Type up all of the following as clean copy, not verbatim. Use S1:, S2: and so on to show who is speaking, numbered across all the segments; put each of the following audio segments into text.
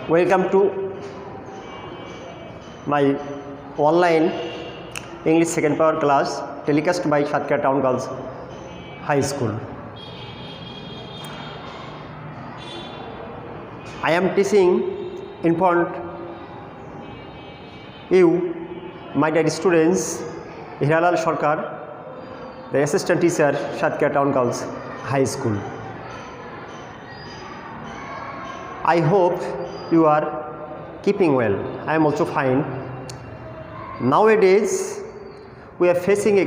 S1: Welcome to my online English second power class telecast by Satkira Town Girls High School. I am teaching in front you, my dear students, Hiralal Sarkar, the assistant teacher, Satkira Town Girls High School. I hope you are keeping well. I am also fine. Nowadays, we are facing a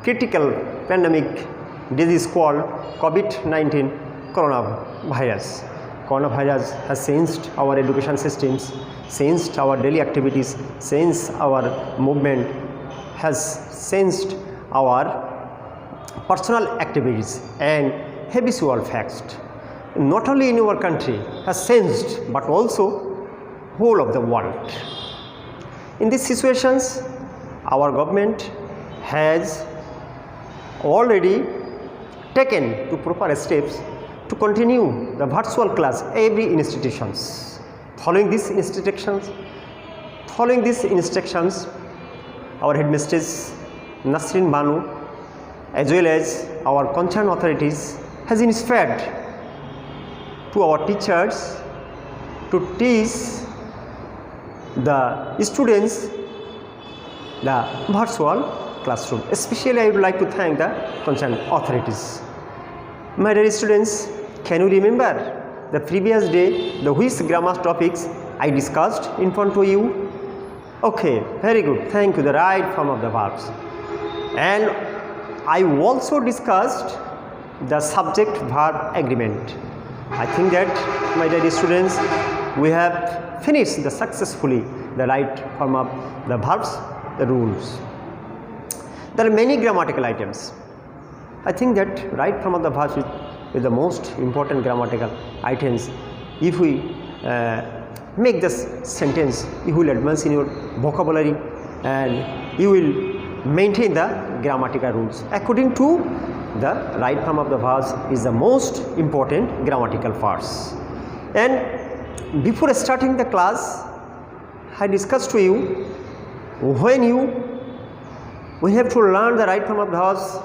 S1: critical pandemic disease called COVID-19 coronavirus. Coronavirus has changed our education systems, changed our daily activities, changed our movement, has changed our personal activities and habitual facts. Not only in our country has changed, but also whole of the world. In these situations, our government has already taken to proper steps to continue the virtual class every institutions. Following these instructions, our headmistress Nasrin Banu as well as our concerned authorities has inspired to our teachers to teach the students the virtual classroom. Especially I would like to thank the concerned authorities. My dear students, can you remember the previous day the which grammar topics I discussed in front of you? Okay, very good. Thank you. The right form of the verbs. And I also discussed the subject verb agreement. I think that, my dear students, we have finished successfully the right form of the verbs, the rules. There are many grammatical items. I think that right form of the verbs is the most important grammatical items. If we make this sentence, you will advance in your vocabulary and you will maintain the grammatical rules. According to the right form of the verbs is the most important grammatical parts. And before starting the class, I discussed to you when we have to learn the right form of the verbs,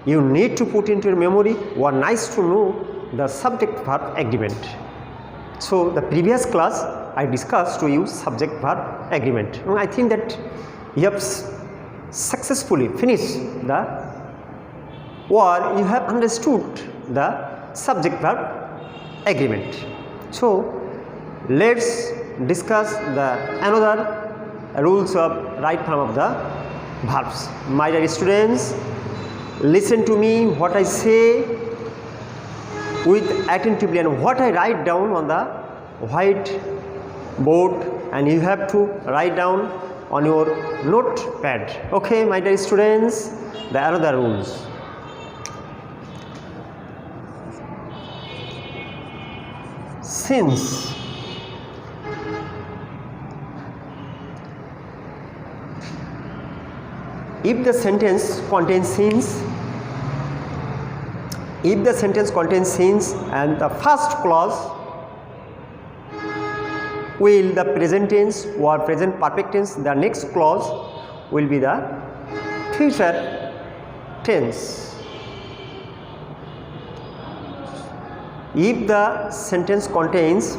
S1: you need to put into your memory or nice to know the subject verb agreement. So the previous class I discussed to you subject verb agreement. And I think that you have successfully finished the or you have understood the subject verb agreement. So let's discuss the another rules of right form of the verbs. My dear students, listen to me what I say with attentively and what I write down on the white board, and you have to write down on your notepad. Okay, my dear students, the another rules. Since if the sentence contains since, and the first clause will the present tense or present perfect tense, the next clause will be the future tense. If the sentence contains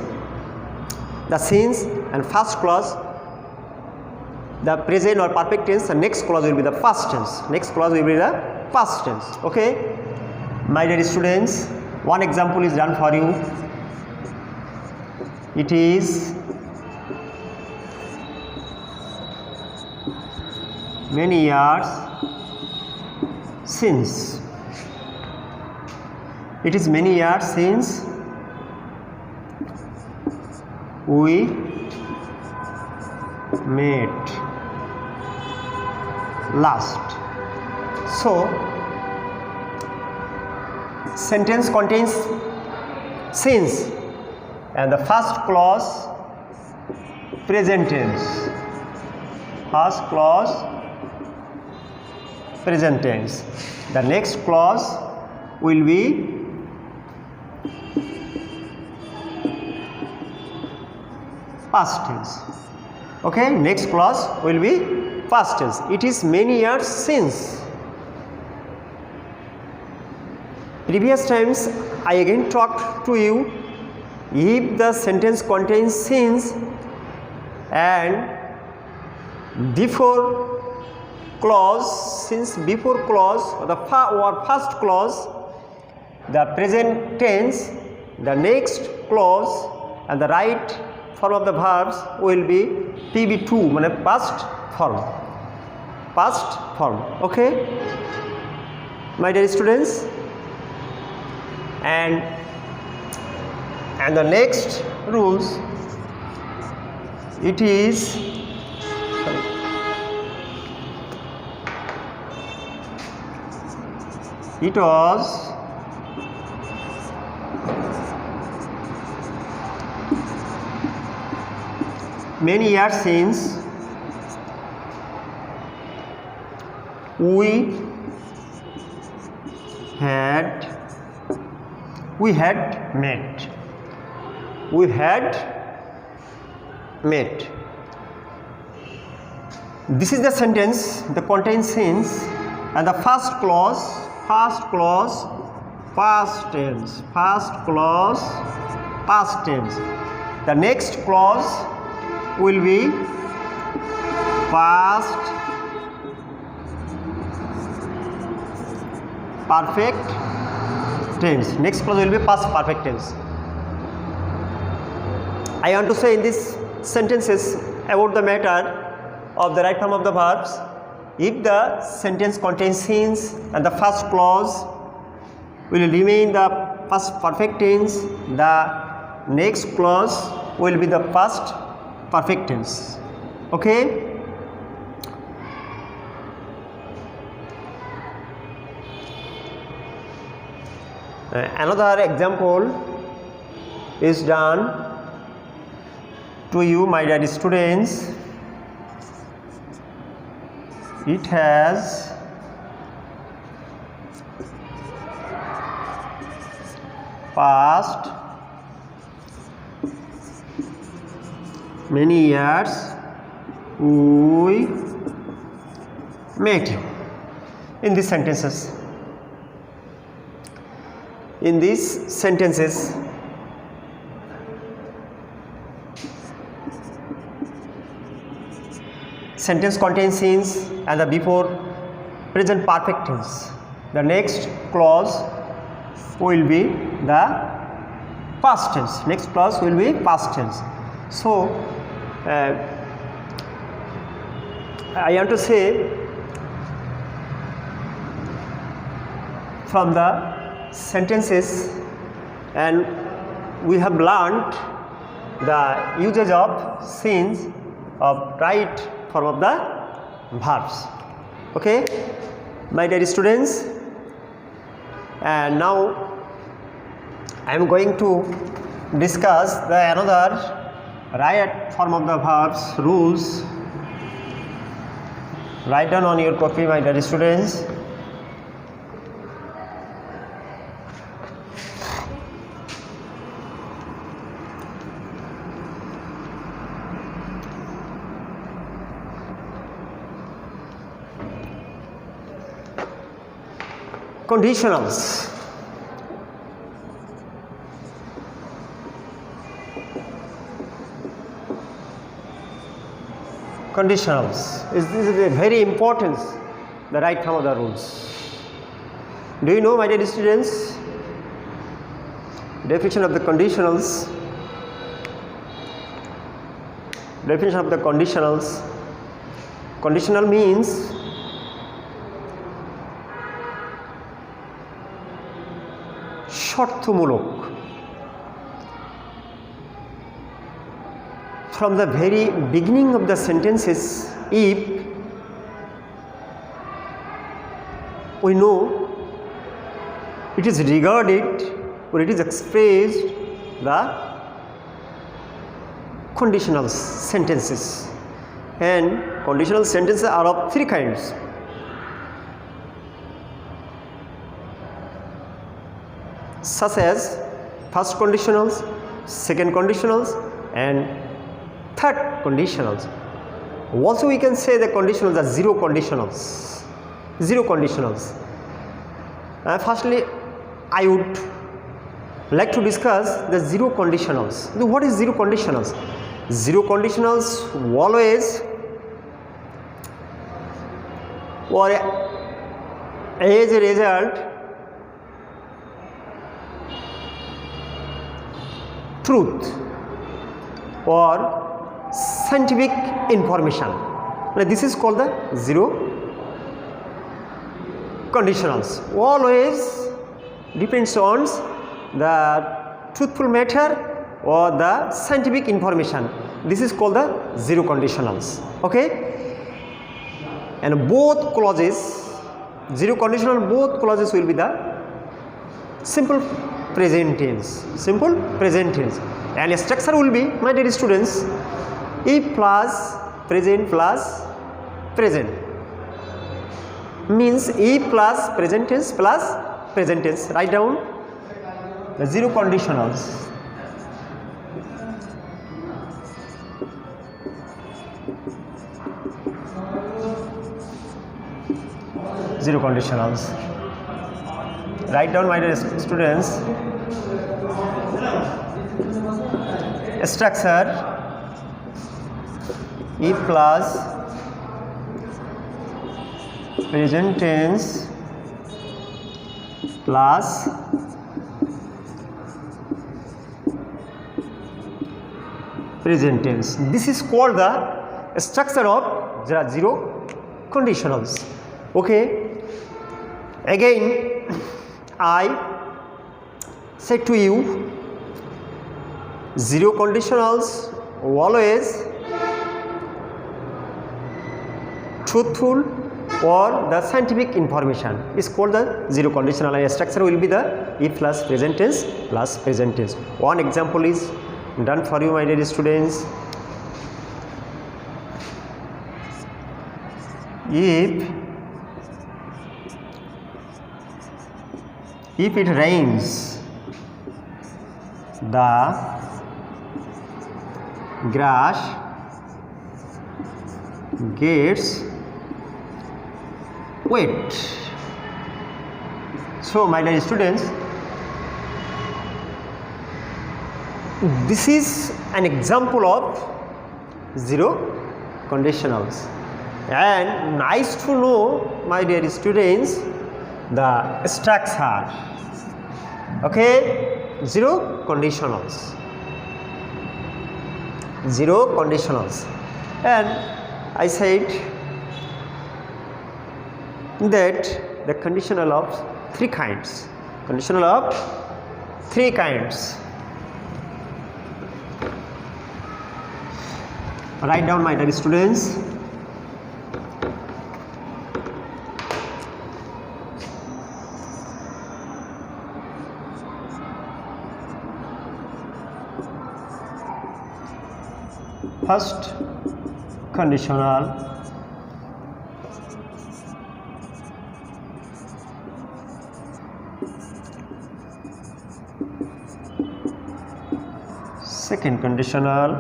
S1: the since and first clause, the present or perfect tense, the next clause will be the past tense. Okay, my dear students, one example is done for you. It is many years since. It is many years since we met last. So sentence contains since and the first clause present tense. The next clause will be past tense. Okay, next clause will be past tense. It is many years since. Previous times I again talked to you. If the sentence contains since and before clause, since before clause or the first clause, the present tense, the next clause and the right form of the verbs will be PB2, মানে past form. Past form. Okay, my dear students, and the next rules, it is it was many years since we had met. We had met. This is the sentence that contains since, and the first clause, past tense, first clause, past tense. The next clause will be past perfect tense. Next clause will be past perfect tense. I want to say in these sentences about the matter of the right form of the verbs. If the sentence contains since and the first clause will remain the past perfect tense, the next clause will be the past perfect tense. Okay? Another example is done to you, my dear students. It has passed many years we met you. In these sentences, sentence contains since and the before present perfect tense. The next clause will be the past tense. Next clause will be past tense. So I want to say, from the sentences, and we have learned the usage of since of right form of the verbs. Okay, my dear students, and now I am going to discuss the another right form of the verbs rules. Write down on your copy, my dear students. Conditionals. This is very important, the right form of the rules. Do you know, my dear students, definition of the conditionals? Definition of the conditionals. Conditional means শর্তমূলক. From the very beginning of the sentences, if we know it is regarded or it is expressed, the conditional sentences. And conditional sentences are of three kinds. Such as first conditionals, second conditionals, and Third, conditionals. Also we can say the conditionals are zero conditionals. Zero conditionals. Firstly, I would like to discuss the zero conditionals. Now, what is zero conditionals? Zero conditionals always or as a result truth or scientific information. Now, this is called the zero conditionals. Always depends on the truthful matter or the scientific information. This is called the zero conditionals. Okay, and both clauses, zero conditional, both clauses will be the simple present tense. Simple present tense, and structure will be, my dear students, if plus present plus present, means if plus present tense plus present tense. Write down the zero conditionals. Zero conditionals. Write down, my dear students. Structure if plus present tense plus present tense. This is called the structure of the zero conditionals. Okay, again I said to you, zero conditionals always truthful or the scientific information is called the zero conditional, and structure will be the if plus present tense plus present tense. One example is done for you, my dear students. If it rains, the grass gets wet. So, my dear students, this is an example of zero conditionals, and nice to know, my dear students, the structure. Okay, zero conditionals. Zero conditionals, and I said that the conditional of three kinds. Conditional of three kinds. Write down, my dear students. First, conditional. Second, conditional.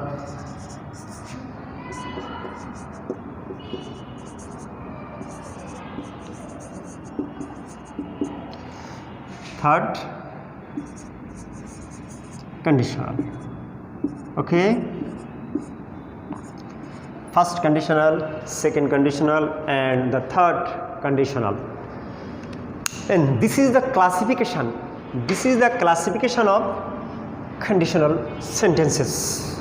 S1: Third, conditional. Okay, first conditional, second conditional, and the third conditional. And this is the classification. This is the classification of conditional sentences.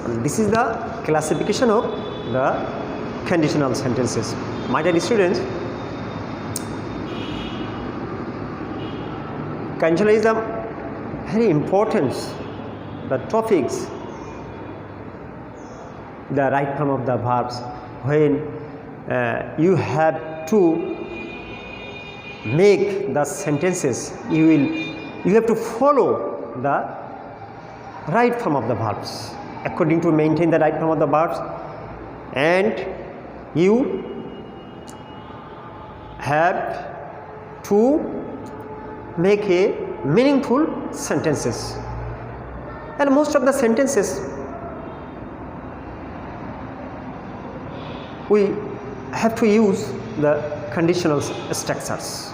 S1: And this is the classification of the conditional sentences. My dear students, conditional is a very important the topics, the right form of the verbs. When you have to make the sentences, you have to follow the right form of the verbs according to maintain the right form of the verbs, and you have to make a meaningful sentences. and most of the sentences we have to use the conditional structures.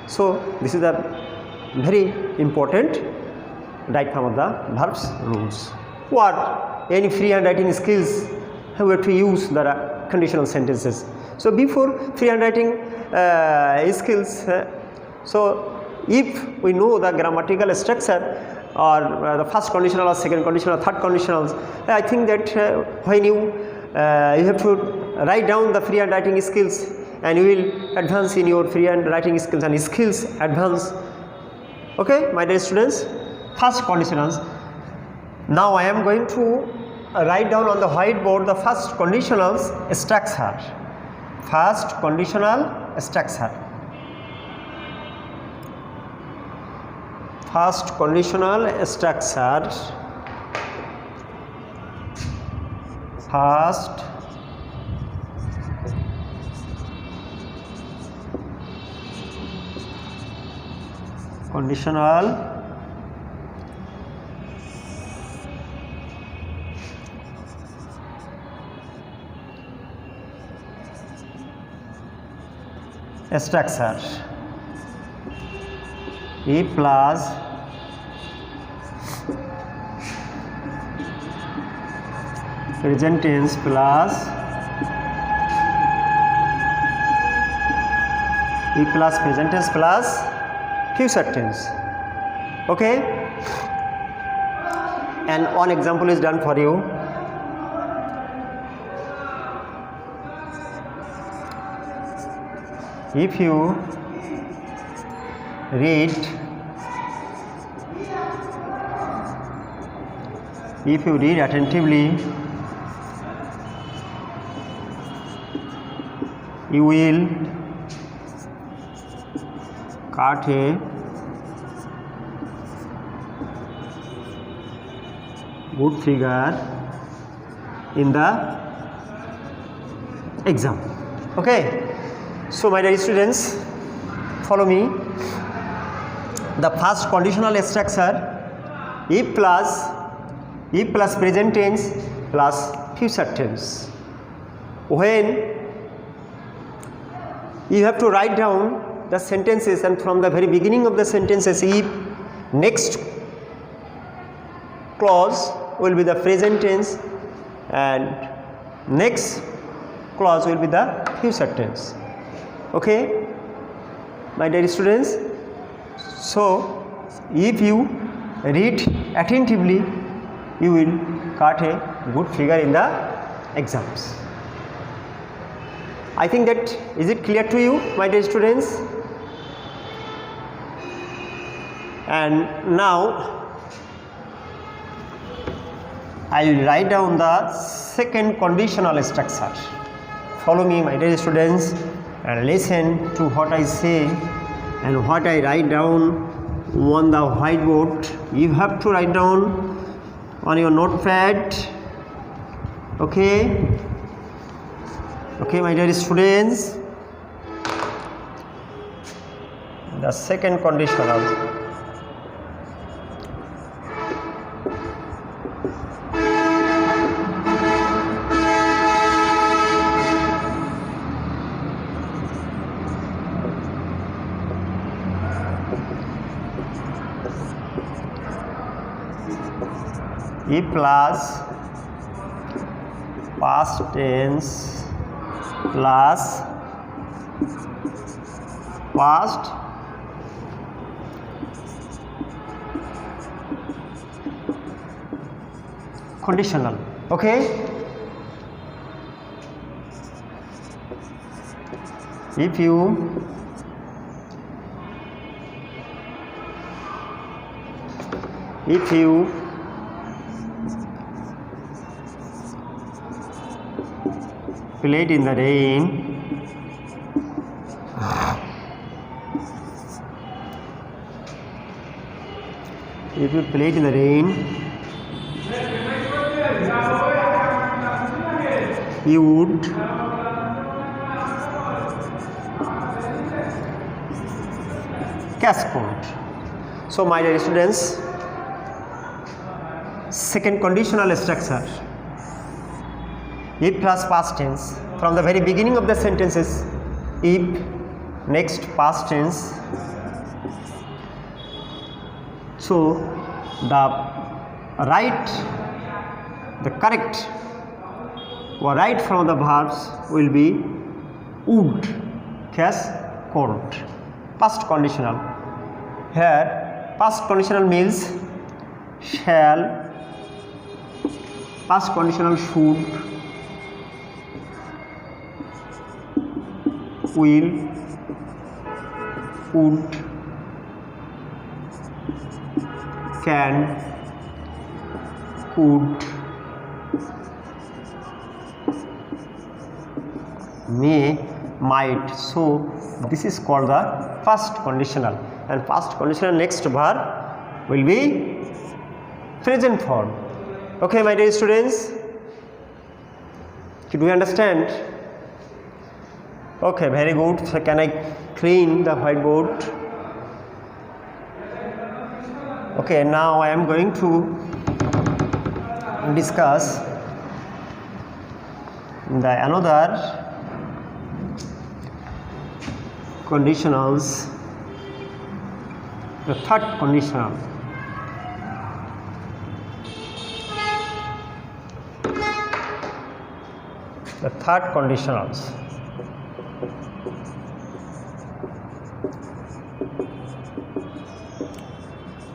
S1: So this is a very important right form of the verbs rules. What any free handwriting skills we have to use the conditional sentences. So before free handwriting skills, so if we know the grammatical structure or the first conditional or second conditional or third conditionals, I think that when you have to write down the free handwriting skills, and you will advance in your free handwriting skills and skills advance. Okay, my dear students, first conditionals. Now I am going to write down on the whiteboard the first conditional structure. First conditional structure. First conditional structure. First conditional structure. E plus present tense plus E plus present tense plus future tense. Okay, and one example is done for you. If you read attentively, you will cut a good figure in the exam. Okay, so my dear students, follow me. The first conditional structure, if plus present tense plus future tense. When you have to write down the sentences, and from the very beginning of the sentences, if next clause will be the present tense and next clause will be the future tense. Okay, my dear students, so if you read attentively, you will cut a good figure in the exams. I think that is it clear to you, my dear students? And now I will write down the second conditional structure. Follow me, my dear students, and listen to what I say and what I write down on the whiteboard. You have to write down on your notepad. Okay, my dear students, the second conditional. E plus past tense plus past conditional. Okay, if you played in the rain, if you played in the rain, you would catch cold. So my dear students, second conditional structure. If plus past tense. From the very beginning of the sentences, if, next past tense. So the correct or right from the verbs will be would, has, could. Past conditional. Here past conditional means shall, past conditional should, will, would, can, could, may, might. So this is called the past conditional, and past conditional next verb will be present form. Okay, my dear students, do you understand? Okay, very good. So can I clean the whiteboard? Okay, now I am going to discuss the another conditionals, the third conditional. The third conditionals.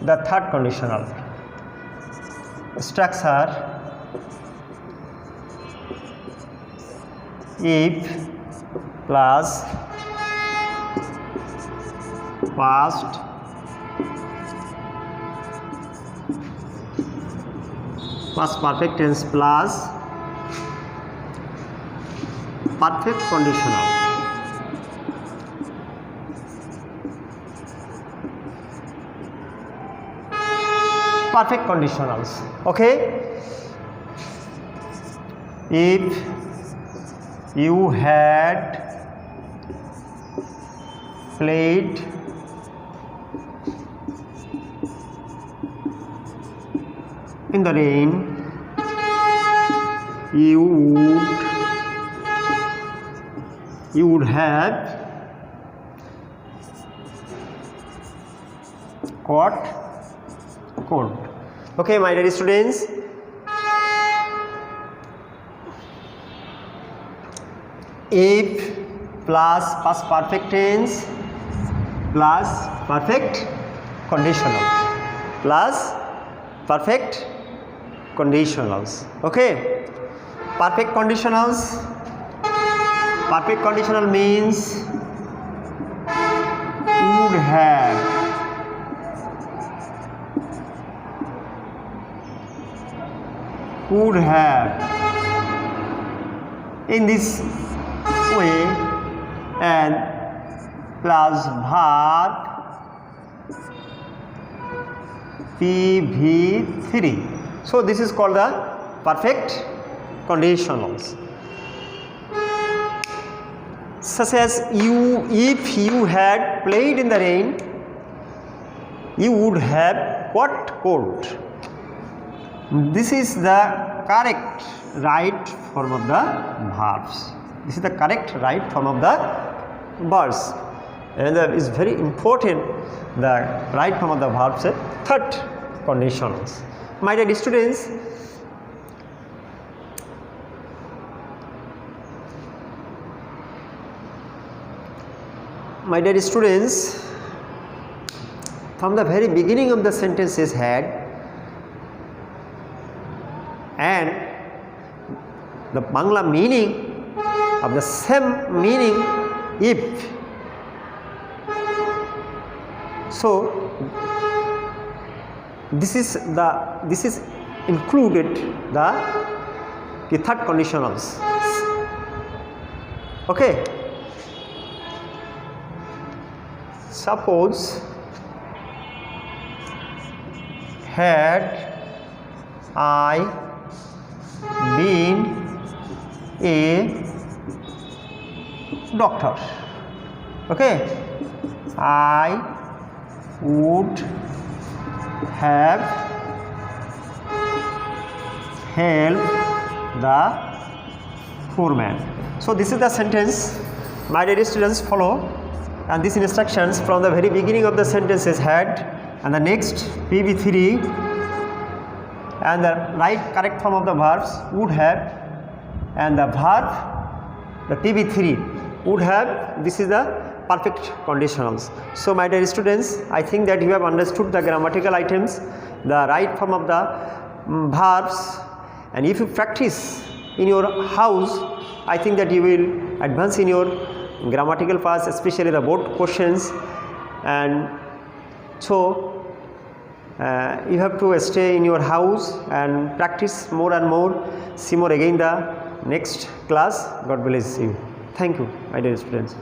S1: The third conditional structure. If plus past perfect tense plus perfect conditional. Perfect conditionals. Okay, if you had played in the rain, you would have caught cold. Okay, my dear students, if plus past perfect tense plus perfect conditional plus perfect conditionals. Okay, perfect conditionals. Perfect conditional means would have, would have, in this way, and plus verb PV3. So this is called the perfect conditionals. Such as if you had played in the rain, you would have caught cold. This is the correct right form of the verbs. This is the correct right form of the verbs, and is very important. The right form of the verbs, third conditionals. My dear students, from the very beginning of the sentences had and the Bangla meaning of the same meaning if. So this is included the third conditionals. Okay, suppose had I been a doctor, okay, I would have help the poor man. So this is the sentence. My dear students, follow, and these instructions from the very beginning of the sentence is had, and the next PB3 and the right correct form of the verbs would have, and the verb, the PB3 would have. This is the perfect conditionals. So my dear students, I think that you have understood the grammatical items, the right form of the verbs, and if you practice in your house, I think that you will advance in your grammatical parts, especially the board questions. And so you have to stay in your house and practice more and more. See more again the next class. God bless you. Thank you, my dear students.